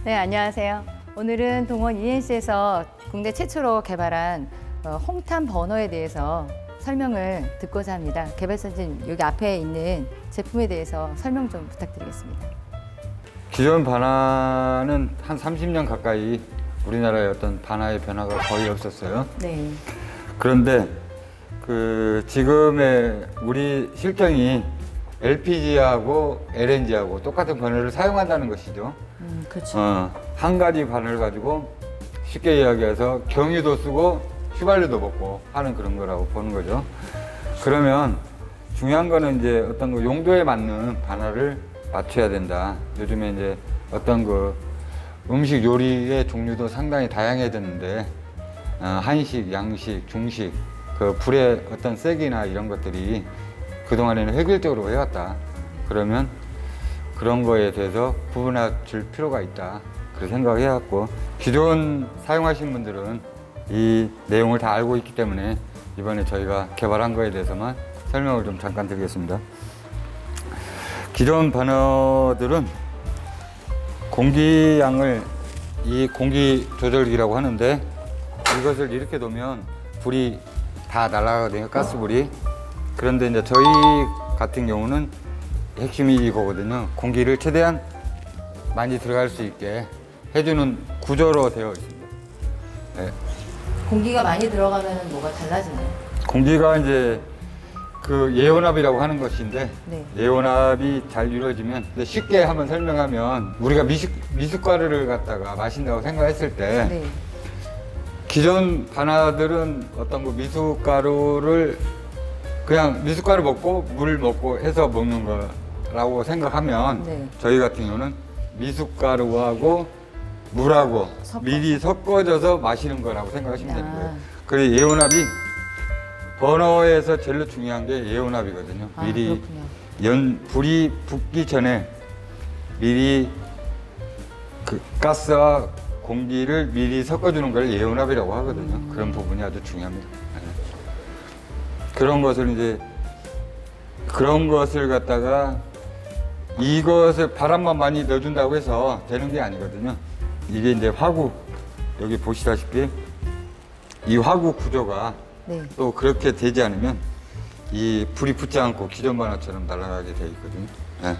네, 안녕하세요. 오늘은 동원 ENC에서 국내 최초로 개발한 홍탄 버너에 대해서 설명을 듣고자 합니다. 개발사님, 여기 앞에 있는 제품에 대해서 설명 좀 부탁드리겠습니다. 기존 반화는 한 30년 가까이 우리나라의 어떤 반화의 변화가 거의 없었어요. 네. 그런데 지금의 우리 실정이 LPG하고 LNG하고 똑같은 버너를 사용한다는 것이죠. 그렇죠. 한 가지 바늘을 가지고 쉽게 이야기해서 경유도 쓰고 휘발유도 먹고 하는 그런 거라고 보는 거죠. 그러면 중요한 거는 이제 어떤 그 용도에 맞는 바늘을 맞춰야 된다. 요즘에 이제 어떤 그 음식 요리의 종류도 상당히 다양해졌는데 한식, 양식, 중식 그 불의 어떤 세기나 이런 것들이 그동안에는 획일적으로 해왔다. 그러면 그런 거에 대해서 구분해 줄 필요가 있다. 그렇게 생각해왔고, 기존 사용하신 분들은 이 내용을 다 알고 있기 때문에 이번에 저희가 개발한 거에 대해서만 설명을 좀 잠깐 드리겠습니다. 기존 버너들은 공기양을 이 공기 조절기라고 하는데, 이것을 이렇게 놓으면 불이 다 날아가거든요, 가스불이. 그런데 이제 저희 같은 경우는 핵심이 이거거든요. 공기를 최대한 많이 들어갈 수 있게 해주는 구조로 되어 있습니다. 네. 공기가 많이 들어가면 뭐가 달라지나요? 공기가 이제 그 예온압이라고 하는 것인데, 네. 예온압이 잘 이루어지면, 근데 쉽게 한번 설명하면, 우리가 미숫가루를 갖다가 마신다고 생각했을 때, 네. 기존 반화들은 어떤 그 미숫가루를 그냥 미숫가루 먹고 물 먹고 해서 먹는 거라고 생각하면, 네. 저희 같은 경우는 미숫가루하고 물하고 미리 섞어져서 마시는 거라고 생각하시면 되는 거예요. 그리고 예온압이 버너에서 제일 중요한 게 예온압이거든요. 미리 불이 붙기 전에 미리 그 가스와 공기를 미리 섞어주는 걸 예온압이라고 하거든요. 그런 부분이 아주 중요합니다. 그런 것을 갖다가 이것을 바람만 많이 넣어준다고 해서 되는 게 아니거든요. 이게 이제 화구, 여기 보시다시피 이 화구 구조가 네. 또 그렇게 되지 않으면 이 불이 붙지 않고 기존 반화처럼 날아가게 되어 있거든요. 네.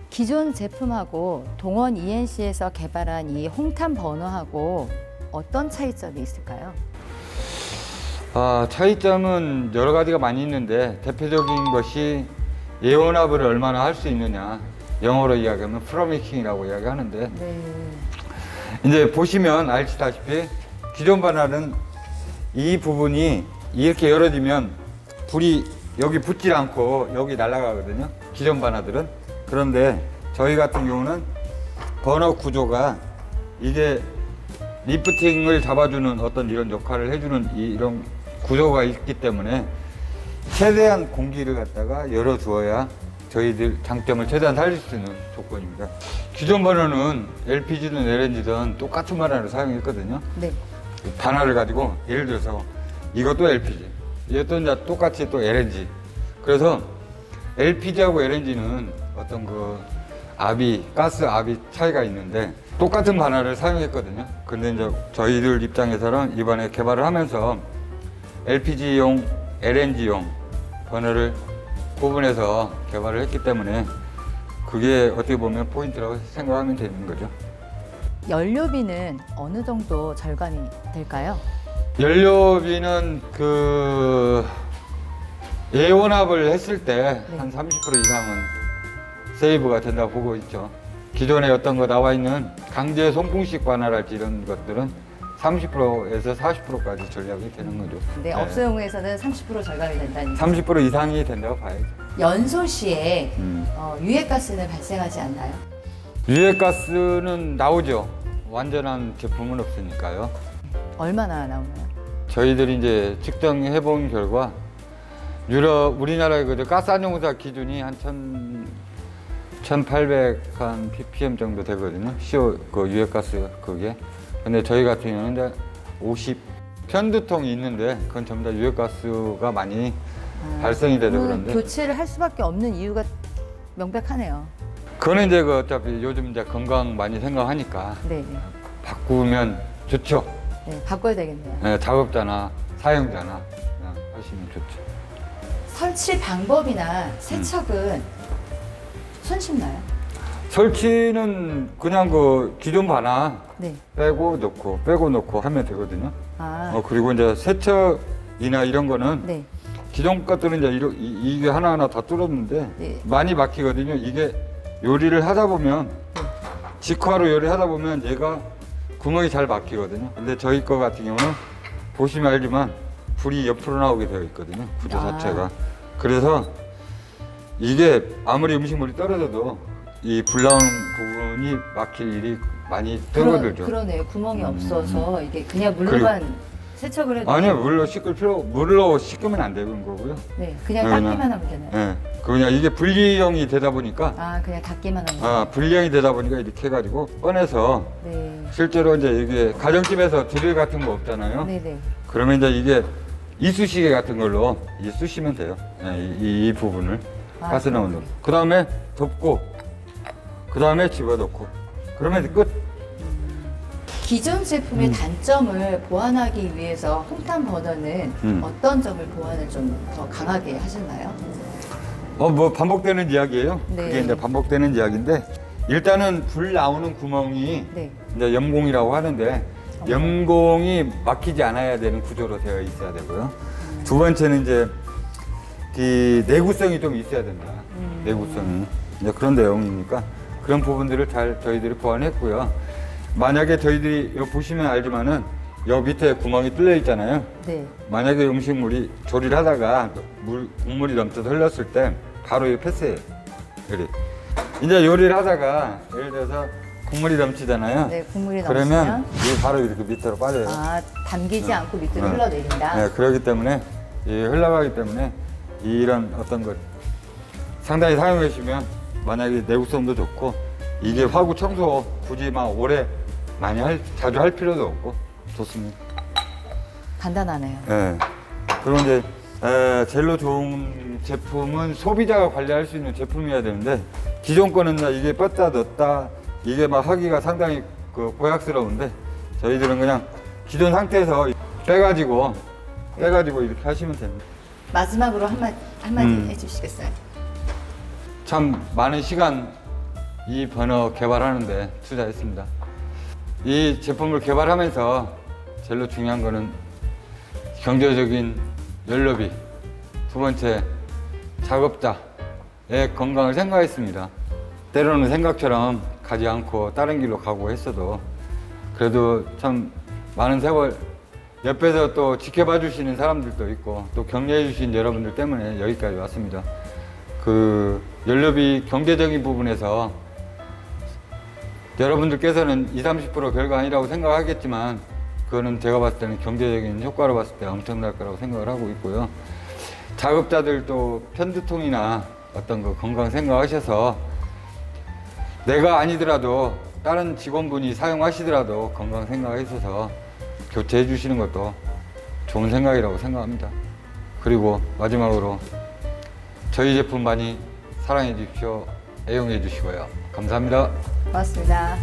기존 제품하고 동원 ENC에서 개발한 이 홍탄 버너하고 어떤 차이점이 있을까요? 차이점은 여러 가지가 많이 있는데, 대표적인 것이 예온압을 얼마나 할 수 있느냐. 영어로 이야기하면 프로미킹이라고 이야기하는데, 네. 이제 보시면 아시다시피 기존 반환은 이 부분이 이렇게 열어지면 불이 여기 붙질 않고 여기 날아가거든요, 기존 반환들은. 그런데 저희 같은 경우는 버너 구조가 이게 리프팅을 잡아주는 어떤 이런 역할을 해주는 이런 구조가 있기 때문에 최대한 공기를 갖다가 열어주어야 저희들 장점을 최대한 살릴 수 있는 조건입니다. 기존 버너는 LPG든 LNG든 똑같은 반환을 사용했거든요. 네. 반환을 가지고 예를 들어서 이것도 LPG, 이것도 이제 똑같이 또 LNG. 그래서 LPG하고 LNG는 어떤 그 가스 압이 차이가 있는데 똑같은 반환을 사용했거든요. 근데 이제 저희들 입장에서는 이번에 개발을 하면서 LPG용, LNG용 버너를 구분해서 개발을 했기 때문에 그게 어떻게 보면 포인트라고 생각하면 되는 거죠. 연료비는 어느 정도 절감이 될까요? 연료비는 예온압을 했을 때 네. 한 30% 이상은 세이브가 된다고 보고 있죠. 기존에 어떤 거 나와 있는 강제 송풍식 반환할지 이런 것들은 30%에서 40%까지 전략이 되는 거죠. 네, 업소용에서는 30% 절감이 된다는. 30% 이상이 된다고 봐야죠. 연소 시에 유해가스는 발생하지 않나요? 유해가스는 나오죠. 완전한 제품은 없으니까요. 얼마나 나오나요? 저희들이 이제 측정해 본 결과 우리나라의 그 가스 안전공사 기준이 한 1800 한 ppm 정도 되거든요. CO 그 유해가스 그게. 근데 저희 같은 경우는 이제 50 편두통이 있는데 그건 전부 다 유해가스가 많이 발생이 돼서 그런데 교체를 할 수밖에 없는 이유가 명백하네요. 그거는 이제 그 어차피 요즘 이제 건강 많이 생각하니까 네. 바꾸면 좋죠. 네, 바꿔야 되겠네요. 네, 작업자나 사용자나 그냥 하시면 좋죠. 설치 방법이나 세척은 손쉽나요? 설치는 그냥 그 기존 바나 네. 빼고 넣고 하면 되거든요. 아, 그리고 이제 세척이나 이런 거는 네. 기존 것들은 이제 이게 하나하나 다 뚫었는데 네. 많이 막히거든요. 이게 요리를 하다 보면 직화로 요리하다 보면 얘가 구멍이 잘 막히거든요. 근데 저희 거 같은 경우는 보시면 알지만 불이 옆으로 나오게 되어 있거든요. 구조 아. 자체가. 그래서 이게 아무리 음식물이 떨어져도 이 불 나오는 부분이 막힐 일이 많이 줄어들죠. 그러네요. 구멍이 없어서 이게 그냥 물로만 세척을 해도 아니요, 물로 씻으면 안 되는 거고요. 네, 그냥 네, 닦기만 그냥. 하면 되나요? 예. 그냥 이게 분리형이 되다 보니까 아, 그냥 닦기만 하면 돼요. 분리형이 되다 보니까 이렇게 해가지고 꺼내서 네. 실제로 이제 이게 가정집에서 드릴 같은 거 없잖아요. 네, 네. 그러면 이제 이게 이쑤시개 같은 걸로 쑤시면 돼요. 예, 이 부분을 아, 가스 나오는. 그렇군요. 그 다음에 덮고, 그 다음에 집어넣고. 그러면 이제 끝. 기존 제품의 단점을 보완하기 위해서 홍탄 버너는 어떤 점을 보완을 좀 더 강하게 하셨나요? 뭐 반복되는 이야기예요. 네. 그게 이제 반복되는 이야기인데 일단은 불 나오는 구멍이 네. 이제 염공이라고 하는데 염공이 막히지 않아야 되는 구조로 되어 있어야 되고요. 두 번째는 이제 이 내구성이 좀 있어야 된다. 내구성이 이제 그런 내용이니까 그런 부분들을 잘 저희들이 보완했고요. 만약에 저희들이 여기 보시면 알지만은 여기 밑에 구멍이 뚫려 있잖아요. 네. 만약에 음식물이 조리를 하다가 국물이 넘쳐서 흘렀을 때 바로 이 패스해요. 요리. 이제 요리를 하다가 예를 들어서 국물이 넘치잖아요. 네, 국물이 그러면 넘치면 이게 바로 이렇게 밑으로 빠져요. 아, 담기지 않고 밑으로 네. 흘러내린다. 네, 그렇기 때문에 흘러가기 때문에 이런 어떤 것 상당히 사용해 주시면 만약에 내구성도 좋고 이게 화구 청소 굳이 막 오래 자주 할 필요도 없고 좋습니다. 간단하네요. 네. 그리고 이제 젤로 좋은 제품은 소비자가 관리할 수 있는 제품이어야 되는데 기존 거는 이게 뺐다 넣었다 이게 막 하기가 상당히 고약스러운데 저희들은 그냥 기존 상태에서 빼가지고 이렇게 하시면 됩니다. 마지막으로 한마디 해주시겠어요? 참 많은 시간 이 버너 개발하는데 투자했습니다. 이 제품을 개발하면서 제일 중요한 거는 경제적인 연료비, 두 번째 작업자의 건강을 생각했습니다. 때로는 생각처럼 가지 않고 다른 길로 가고 했어도 그래도 참 많은 세월 옆에서 또 지켜봐 주시는 사람들도 있고 또 격려해 주신 여러분들 때문에 여기까지 왔습니다. 그 연료비 경제적인 부분에서 여러분들께서는 20~30% 별거 아니라고 생각하겠지만 그거는 제가 봤을 때는 경제적인 효과로 봤을 때 엄청날 거라고 생각을 하고 있고요. 작업자들도 편두통이나 어떤 거 건강 생각하셔서 내가 아니더라도 다른 직원분이 사용하시더라도 건강 생각하셔서 교체해 주시는 것도 좋은 생각이라고 생각합니다. 그리고 마지막으로 저희 제품 많이 사랑해 주십시오. 애용해 주시고요. 감사합니다. 고맙습니다.